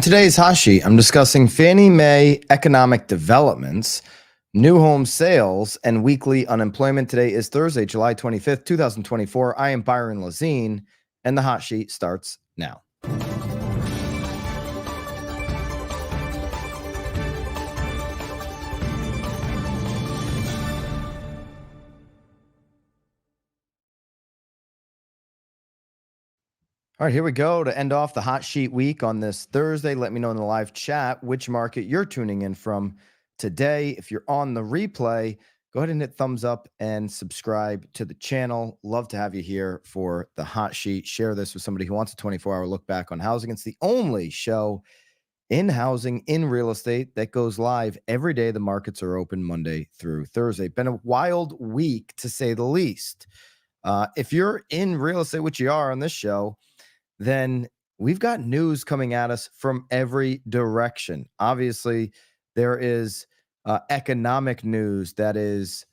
On today's Hot Sheet, I'm discussing Fannie Mae Economic Developments, new home sales, and weekly unemployment. Today is Thursday, July 25th, 2024. I am Byron Lazine, and the Hot Sheet starts now. All right, here we go to end off the Hot Sheet week on this Thursday. Let me know in the live chat which market you're tuning in from today. If you're on the replay, go ahead and hit thumbs up and subscribe to the channel. Love to have you here for the Hot Sheet. Share this with somebody who wants a 24-hour look back on housing. It's the only show in housing, in real estate, that goes live every day. The markets are open Monday through Thursday. Been a wild week, to say the least. If you're in real estate, which you are on this show, then we've got news coming at us from every direction. Obviously, there is economic news that is,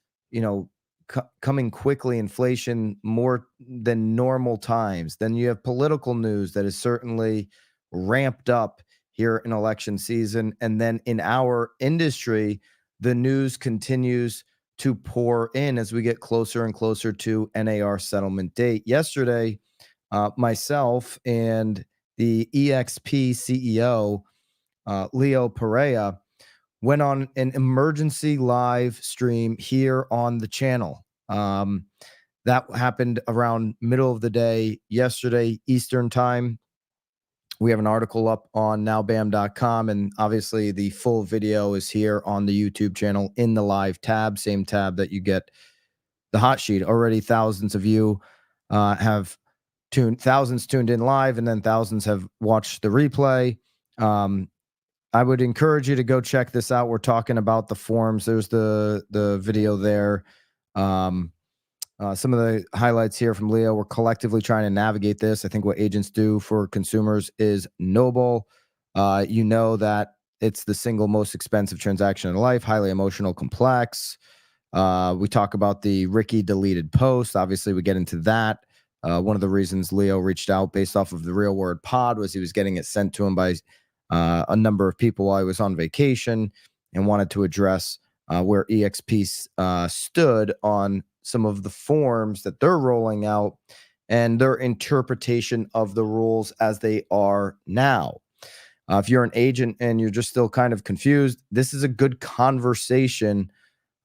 coming quickly, inflation more than normal times. Then you have political news that is certainly ramped up here in election season. And then in our industry, the news continues to pour in as we get closer and closer to NAR settlement date. Yesterday, myself and the EXP CEO, Leo Perea, went on an emergency live stream here on the channel. That happened around middle of the day yesterday, Eastern time. We have an article up on nowbam.com, and obviously the full video is here on the YouTube channel in the live tab, same tab that you get the Hot Sheet. Already thousands of you have thousands tuned in live, and then thousands have watched the replay. I would encourage you to go check this out. We're talking about the forms. There's the video there. Some of the highlights here from Leo. We're collectively trying to navigate this. I think what agents do for consumers is noble. You know that it's the single most expensive transaction in life, highly emotional, complex. We talk about the Ricky deleted post. Obviously, we get into that. One of the reasons Leo reached out based off of the Real Word Pod was he was getting it sent to him by a number of people while he was on vacation, and wanted to address where EXP stood on some of the forms that they're rolling out and their interpretation of the rules as they are now. If you're an agent and you're just still kind of confused, this is a good conversation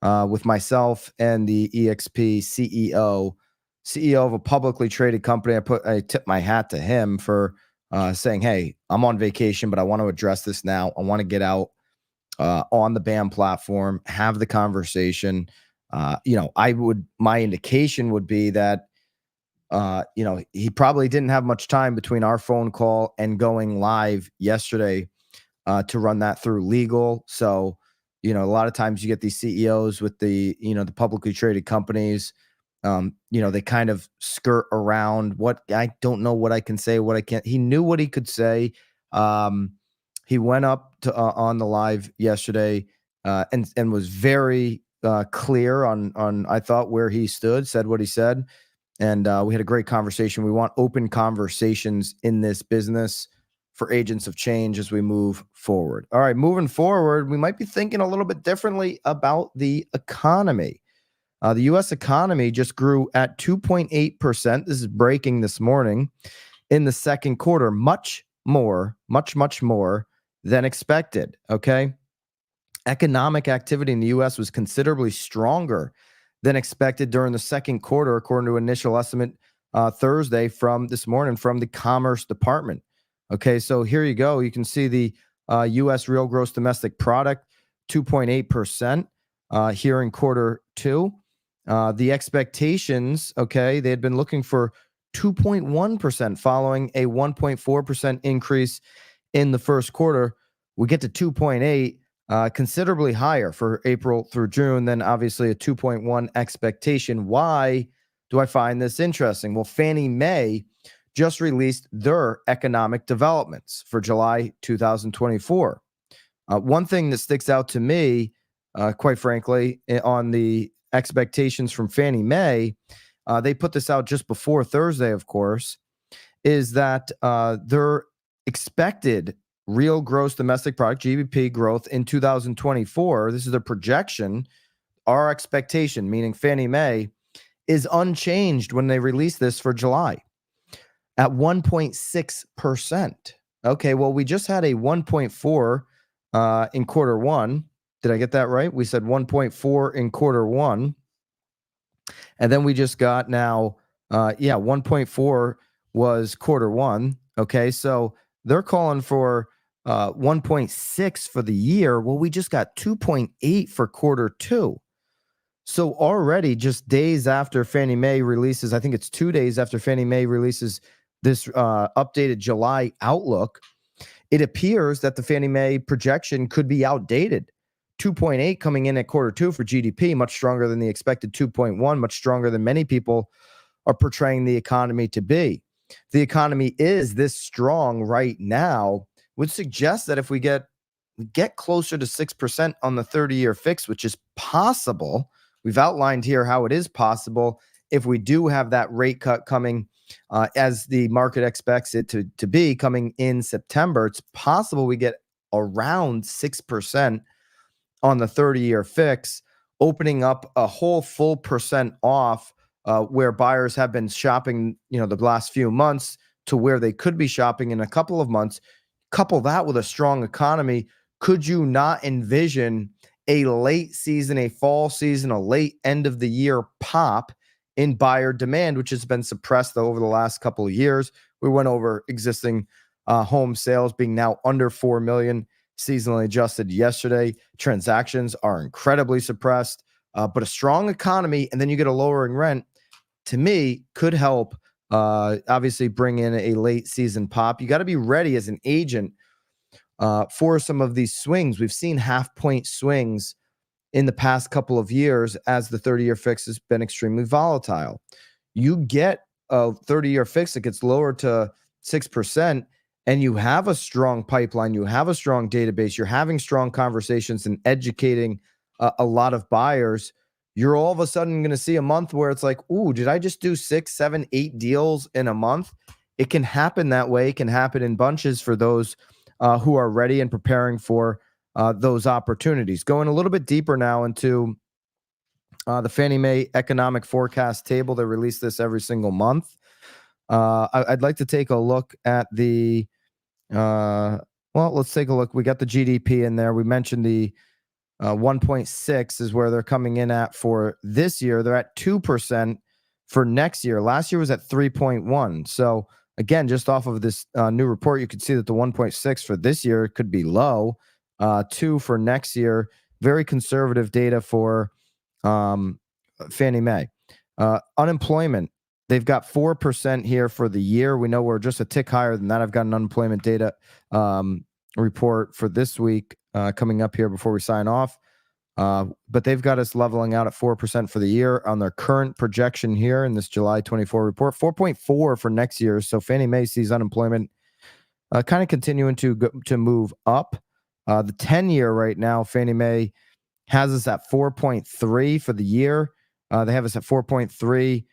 with myself and the EXP CEO of a publicly traded company. I tip my hat to him for saying, hey, I'm on vacation, but I want to address this now. I want to get out on the BAM platform, have the conversation. My indication would be that, he probably didn't have much time between our phone call and going live yesterday to run that through legal. So, a lot of times you get these CEOs with the publicly traded companies. They kind of skirt around what I don't know what I can say, what I can't. He knew what he could say. He went up to on the live yesterday and was very clear on I thought where he stood, said what he said, and we had a great conversation. We want open conversations in this business for agents of change as we move forward. All right, moving forward, we might be thinking a little bit differently about the economy. The U.S. economy just grew at 2.8%. This is breaking this morning in the second quarter. Much more than expected. Okay. Economic activity in the U.S. was considerably stronger than expected during the second quarter, according to initial estimate Thursday from this morning from the Commerce Department. Okay. So here you go. You can see the U.S. real gross domestic product, 2.8% here in quarter two. The expectations, okay, they had been looking for 2.1% following a 1.4% increase in the first quarter. We get to 2.8, considerably higher for April through June than obviously a 2.1 expectation. Why do I find this interesting? Well, Fannie Mae just released their economic developments for July 2024. One thing that sticks out to me, quite frankly, on the expectations from Fannie Mae, they put this out just before Thursday, of course, is that their expected real gross domestic product, GDP growth in 2024, this is their projection, our expectation, meaning Fannie Mae, is unchanged when they release this for July at 1.6%. Okay, well, we just had a 1.4 in quarter one. Did I get that right? We said 1.4 in quarter one. And then we just got now, 1.4 was quarter one. Okay, so they're calling for 1.6 for the year. Well, we just got 2.8 for quarter two. So already just days after Fannie Mae releases, I think it's 2 days after Fannie Mae releases this updated July outlook, it appears that the Fannie Mae projection could be outdated. 2.8 coming in at quarter two for GDP, much stronger than the expected 2.1, much stronger than many people are portraying the economy to be. The economy is this strong right now, would suggest that if we get closer to 6% on the 30-year fix, which is possible. We've outlined here how it is possible if we do have that rate cut coming as the market expects it to be coming in September. It's possible we get around 6% on the 30-year fix, opening up a whole full percent off where buyers have been shopping, the last few months to where they could be shopping in a couple of months. Couple that with a strong economy. Could you not envision a late season, a fall season, a late end of the year pop in buyer demand, which has been suppressed over the last couple of years? We went over existing home sales being now under 4 million seasonally adjusted yesterday. Transactions are incredibly suppressed, but a strong economy, and then you get a lowering rent, to me, could help obviously bring in a late season pop. You got to be ready as an agent for some of these swings. We've seen half-point swings in the past couple of years as the 30-year fix has been extremely volatile. You get a 30-year fix that gets lower to 6%, and you have a strong pipeline, you have a strong database, you're having strong conversations and educating a lot of buyers, you're all of a sudden going to see a month where it's like, ooh, did I just do 6, 7, 8 deals in a month? It can happen that way. It can happen in bunches for those who are ready and preparing for those opportunities. Going a little bit deeper now into the Fannie Mae Economic Forecast table. They release this every single month. I'd like to take a look at the, let's take a look. We got the GDP in there. We mentioned the 1.6 is where they're coming in at for this year. They're at 2% for next year. Last year was at 3.1. So again, just off of this new report, you could see that the 1.6 for this year could be low. 2 for next year. Very conservative data for Fannie Mae. Unemployment, they've got 4% here for the year. We know we're just a tick higher than that. I've got an unemployment data report for this week coming up here before we sign off. But they've got us leveling out at 4% for the year on their current projection here in this July 24 report, 4.4 for next year. So Fannie Mae sees unemployment kind of continuing to move up. The 10-year right now, Fannie Mae has us at 4.3 for the year. They have us at 4.3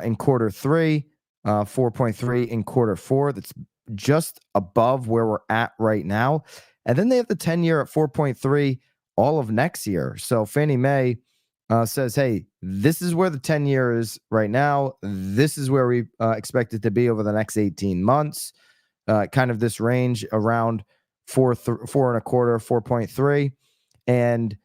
in quarter three, 4.3 in quarter four. That's just above where we're at right now. And then they have the 10-year at 4.3 all of next year. So Fannie Mae says, hey, this is where the 10-year is right now. This is where we expect it to be over the next 18 months. Kind of this range around 4.25, 4.3. And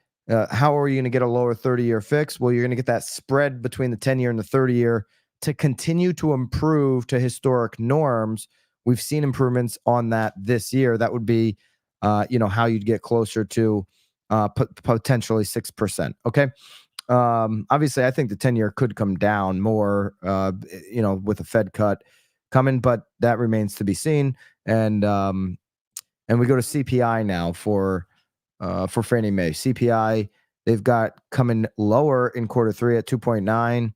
how are you going to get a lower 30-year fix? Well, you're going to get that spread between the 10-year and the 30-year to continue to improve to historic norms. We've seen improvements on that this year. That would be, how you'd get closer to potentially 6%. Okay. Obviously, I think the 10-year could come down more, with a Fed cut coming, but that remains to be seen. And we go to CPI now for Fannie Mae. CPI, they've got coming lower in quarter three at 2.9,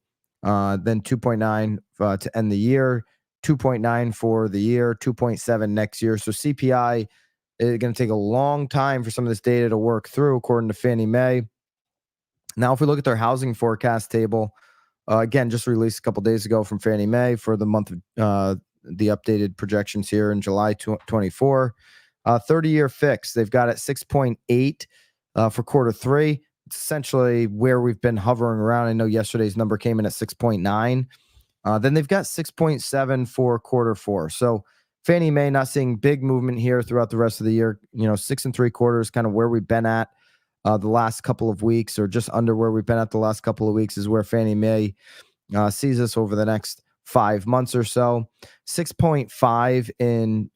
then 2.9 to end the year, 2.9 for the year, 2.7 next year. So CPI is going to take a long time for some of this data to work through, according to Fannie Mae. Now, if we look at their housing forecast table, again, just released a couple days ago from Fannie Mae for the month of the updated projections here in July 24. 30-year fix, they've got it 6.8 for quarter three. It's essentially where we've been hovering around. I know yesterday's number came in at 6.9. Then they've got 6.7 for quarter four. So Fannie Mae not seeing big movement here throughout the rest of the year. 6.75, kind of where we've been at the last couple of weeks, or just under where we've been at the last couple of weeks, is where Fannie Mae sees us over the next 5 months or so. 6.5 in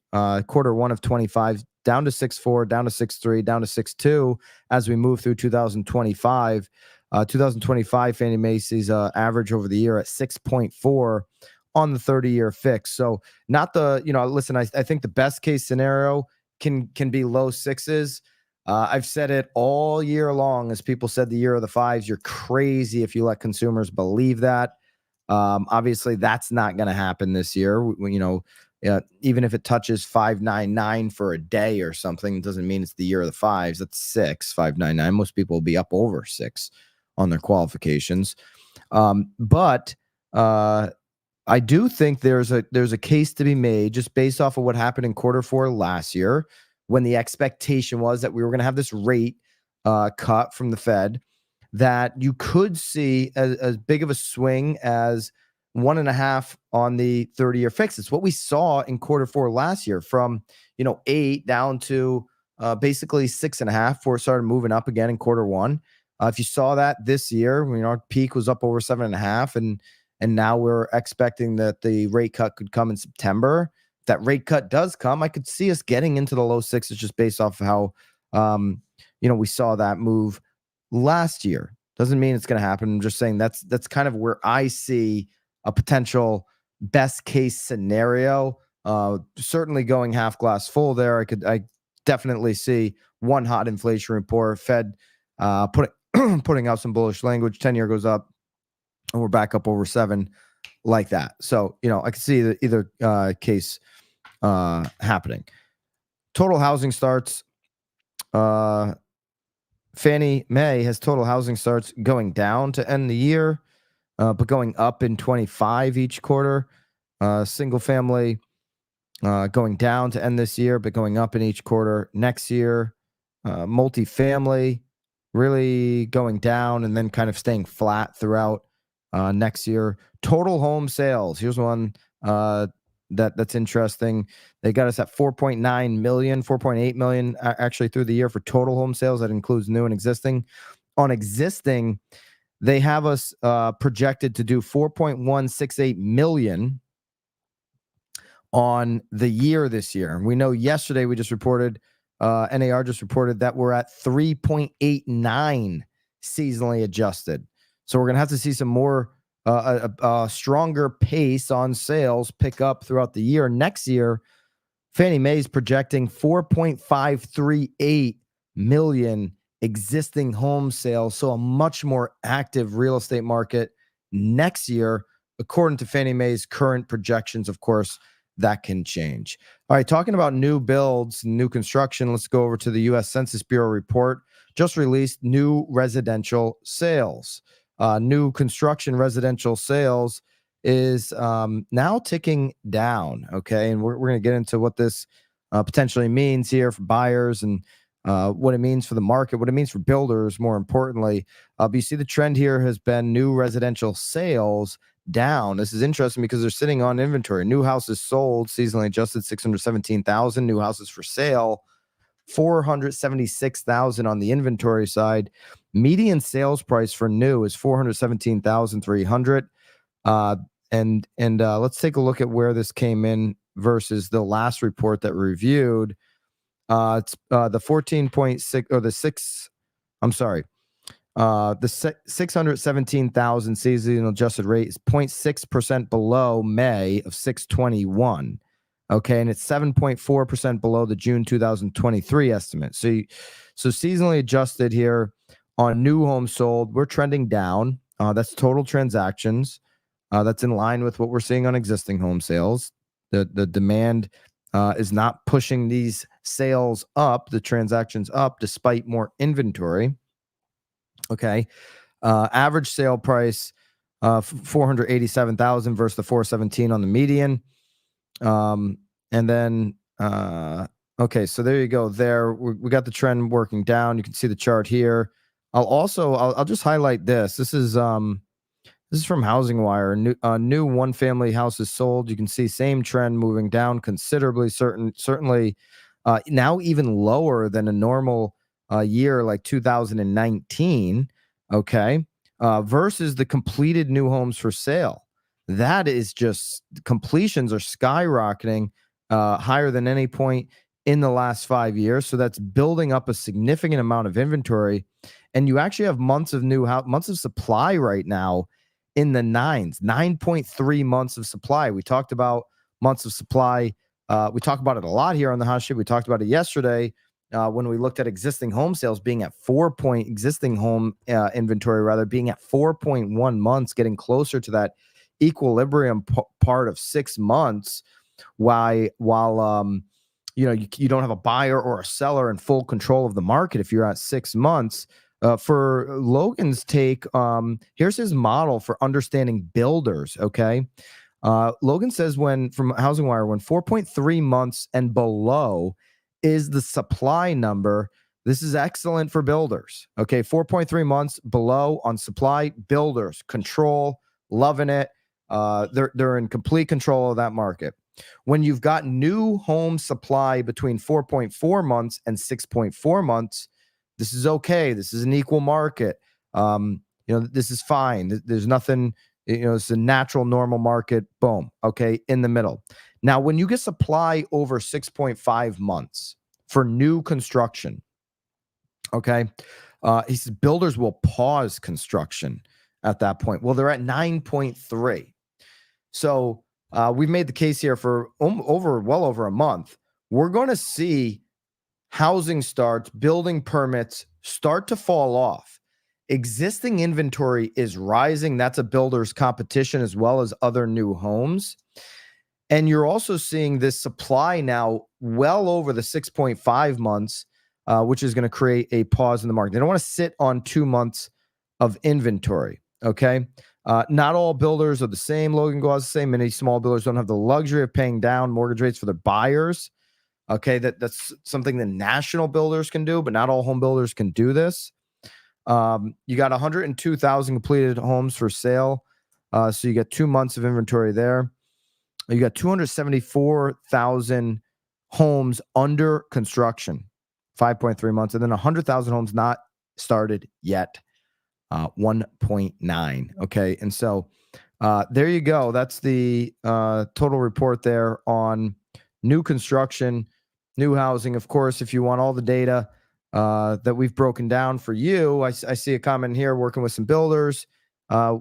quarter one of 25, down to 6.4, down to 6.3, down to 6.2 as we move through 2025. 2025, Fannie Mae sees average over the year at 6.4 on the 30-year fix. So not the, listen, I think the best case scenario can be low sixes. I've said it all year long, as people said the year of the fives. You're crazy if you let consumers believe that. Obviously, that's not going to happen this year. Even if it touches 5.99 for a day or something, it doesn't mean it's the year of the fives. That's 5.99. Most people will be up over 6 on their qualifications. But I do think there's a case to be made just based off of what happened in quarter four last year, when the expectation was that we were going to have this rate cut from the Fed, that you could see as big of a swing as 1.5 on the 30-year fix. It's what we saw in quarter four last year, from 8 down to basically 6.5 before it started moving up again in quarter one. If you saw that this year, our peak was up over 7.5, and now we're expecting that the rate cut could come in September. If that rate cut does come, I could see us getting into the low sixes just based off of how we saw that move last year. Doesn't mean it's going to happen. I'm just saying that's kind of where I see a potential best case scenario. Certainly going half glass full there. I definitely see one hot inflation report, Fed putting out some bullish language, 10-year goes up, and we're back up over 7, like that. So, I can see either case happening. Total housing starts. Fannie Mae has total housing starts going down to end the year, but going up in 25 each quarter. Single family going down to end this year, but going up in each quarter next year. Multifamily really going down and then kind of staying flat throughout next year. Total home sales. Here's one that's interesting. They got us at 4.9 million, 4.8 million actually through the year for total home sales. That includes new and existing. On existing, they have us projected to do 4.168 million on the year this year. We know yesterday we just reported, NAR just reported that we're at 3.89 seasonally adjusted. So we're going to have to see some more, a stronger pace on sales pick up throughout the year. Next year, Fannie Mae is projecting 4.538 million existing home sales. So a much more active real estate market next year, according to Fannie Mae's current projections. Of course, that can change. All right, talking about new builds, new construction, let's go over to the U.S. Census Bureau report. Just released new residential sales. New construction residential sales is now ticking down, okay? And we're going to get into what this potentially means here for buyers, and what it means for the market, what it means for builders, more importantly. But you see the trend here has been new residential sales down. This is interesting because they're sitting on inventory. New houses sold, seasonally adjusted, 617,000. New houses for sale, 476,000 on the inventory side. Median sales price for new is 417,300. And let's take a look at where this came in versus the last report that we reviewed. It's the 14.6 or the 6. I'm sorry. The 617,000 seasonal adjusted rate is 0.6% below May of 621. Okay, and it's 7.4% below the June 2023 estimate. So seasonally adjusted here on new homes sold, we're trending down. That's total transactions. That's in line with what we're seeing on existing home sales. The demand is not pushing these sales up, the transactions up, despite more inventory. Okay, average sale price 487,000 versus the 417 on the median. And then Okay, so there you go. There we got the trend working down. You can see the chart here. I'll just highlight this. This is from Housing Wire. New one family houses sold. You can see same trend moving down considerably. Certainly, now even lower than a normal year like 2019. Okay, versus the completed new homes for sale. That is just completions are skyrocketing higher than any point in the last 5 years. So that's building up a significant amount of inventory, and you actually have months of supply right now in the nines, 9.3 months of supply. We talked about months of supply. We talk about it a lot here on the hot sheet. We talked about it yesterday when we looked at existing home sales being at existing home inventory rather being at 4.1 months, getting closer to that equilibrium part of 6 months. While you don't have a buyer or a seller in full control of the market if you're at 6 months. For Logan's take, here's his model for understanding builders. Okay. Logan says from Housing Wire, when 4.3 months and below is the supply number, this is excellent for builders. Okay. 4.3 months below on supply, builders control, loving it. They're in complete control of that market. When you've got new home supply between 4.4 months and 6.4 months, this is okay. This is an equal market. This is fine. There's nothing, it's a natural, normal market. Boom. Okay. In the middle. Now, when you get supply over 6.5 months for new construction, okay, he says builders will pause construction at that point. Well, they're at 9.3. So we've made the case here for well over a month. We're going to see housing starts, building permits start to fall off. Existing inventory is rising. That's a builder's competition as well as other new homes. And you're also seeing this supply now well over the 6.5 months, which is going to create a pause in the market. They don't want to sit on 2 months of inventory. Okay. Not all builders are the same. Logan Gauze is the same. Many small builders don't have the luxury of paying down mortgage rates for their buyers. Okay, that's something that national builders can do, but not all home builders can do this. You got 102,000 completed homes for sale. So you got 2 months of inventory there. You got 274,000 homes under construction, 5.3 months, and then 100,000 homes not started yet, 1.9. Okay, and so there you go. That's the total report there on new construction, new housing. Of course, if you want all the data that we've broken down for you, I see a comment here working with some builders.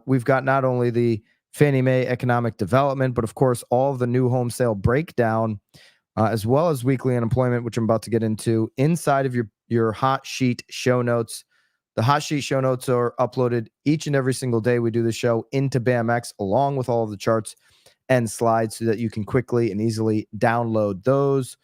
We've got not only the Fannie Mae Economic Development, but of course, all of the new home sale breakdown, as well as weekly unemployment, which I'm about to get into inside of your hot sheet show notes. The hot sheet show notes are uploaded each and every single day we do the show into BAMX, along with all of the charts and slides so that you can quickly and easily download those.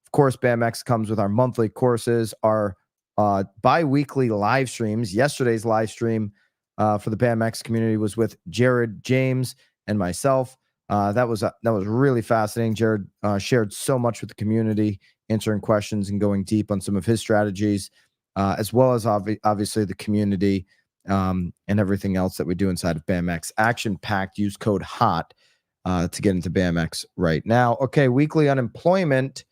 Of course, BAMX comes with our monthly courses, our bi-weekly live streams. Yesterday's live stream for the BAMX community was with Jared James and myself. That was really fascinating. Jared shared so much with the community, answering questions and going deep on some of his strategies, as well as obviously the community and everything else that we do inside of BAMX. Action-packed. Use code HOT to get into BAMX right now. Okay, weekly unemployment.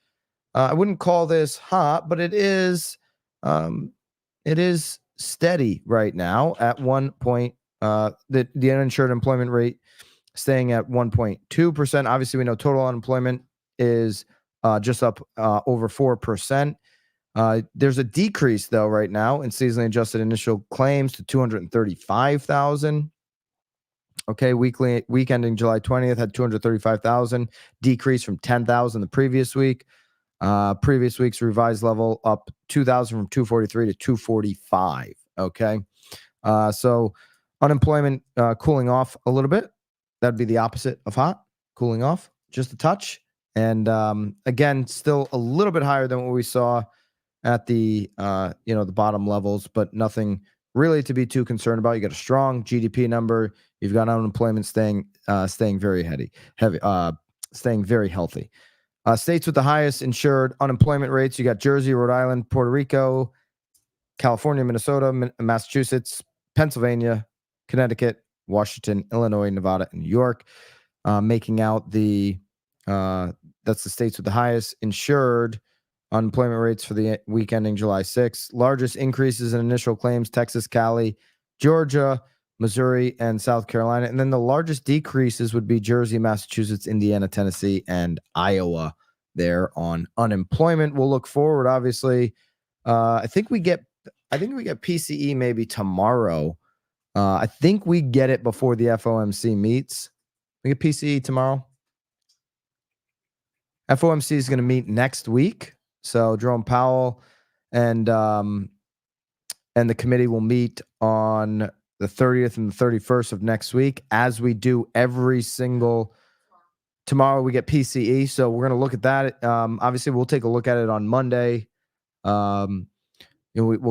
I wouldn't call this hot, but it is steady right now at 1 point. The uninsured employment rate staying at 1.2%. Obviously, we know total unemployment is just up over 4%. There's a decrease, though, right now in seasonally adjusted initial claims to 235,000. Okay, week ending July 20th had 235,000, decrease from 10,000 the previous week. Previous week's revised level up 2,000 from 243 to 245. Okay, so unemployment cooling off a little bit. That'd be the opposite of hot, cooling off just a touch. And again, still a little bit higher than what we saw at the the bottom levels, but nothing really to be too concerned about. You got a strong GDP number. You've got unemployment staying very staying very healthy. States with the highest insured unemployment rates, you got Jersey, Rhode Island, Puerto Rico, California, Minnesota, Massachusetts, Pennsylvania, Connecticut, Washington, Illinois, Nevada, and New York, making out that's the states with the highest insured unemployment rates for the week ending July 6th. Largest increases in initial claims, Texas, Cali, Georgia, Missouri, and South Carolina. And then the largest decreases would be Jersey, Massachusetts, Indiana, Tennessee, and Iowa there on unemployment. We'll look forward, obviously. I think we get PCE maybe tomorrow. I think we get it before the FOMC meets. We get PCE tomorrow. FOMC is going to meet next week. So Jerome Powell and the committee will meet on the 30th and the 31st of next week, as we do every single. Tomorrow we get PCE, so we're going to look at that. Obviously, we'll take a look at it on Monday. We'll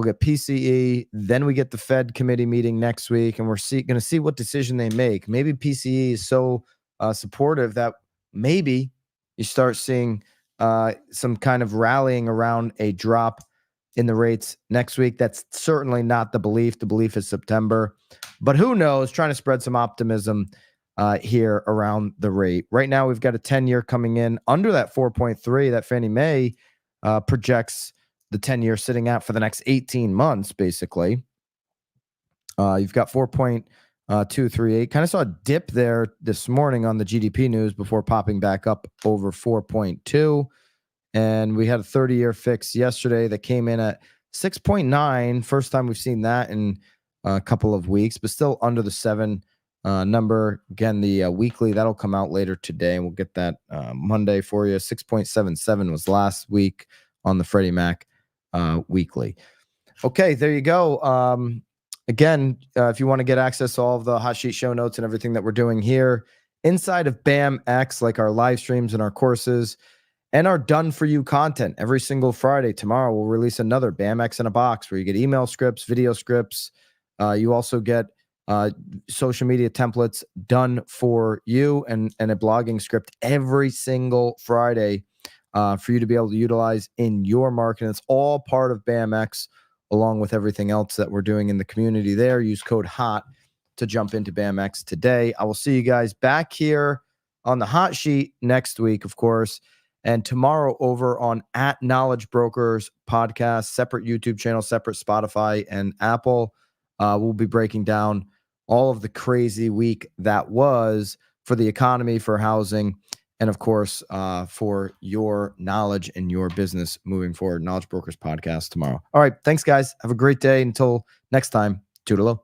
get PCE, then we get the Fed committee meeting next week, and we're going to see what decision they make. Maybe PCE is so supportive that maybe you start seeing some kind of rallying around a drop in the rates next week. That's certainly not the belief. The belief is September. But who knows? Trying to spread some optimism here around the rate. Right now, we've got a 10-year coming in under that 4.3 that Fannie Mae projects the 10-year sitting at for the next 18 months, basically. You've got 4.238. Kind of saw a dip there this morning on the GDP news before popping back up over 4.2. And we had a 30-year fix yesterday that came in at 6.9. First time we've seen that in a couple of weeks, but still under the 7 number. Again, the weekly, that'll come out later today, and we'll get that Monday for you. 6.77 was last week on the Freddie Mac weekly. Okay, there you go. Again, if you want to get access to all of the hot sheet show notes and everything that we're doing here inside of BAMX, like our live streams and our courses and our done for you content every single Friday. Tomorrow we'll release another BAMX in a box where you get email scripts, video scripts. You also get social media templates done for you and a blogging script every single Friday for you to be able to utilize in your marketing. It's all part of BAMX, along with everything else that we're doing in the community there. Use code HOT to jump into BAMX today. I will see you guys back here on the hot sheet next week, of course, and tomorrow over on @Knowledge Brokers podcast, separate YouTube channel, separate Spotify and Apple. We'll be breaking down all of the crazy week that was for the economy, for housing, and of course, for your knowledge and your business moving forward. Knowledge Brokers podcast tomorrow. All right. Thanks, guys. Have a great day. Until next time. Toodaloo.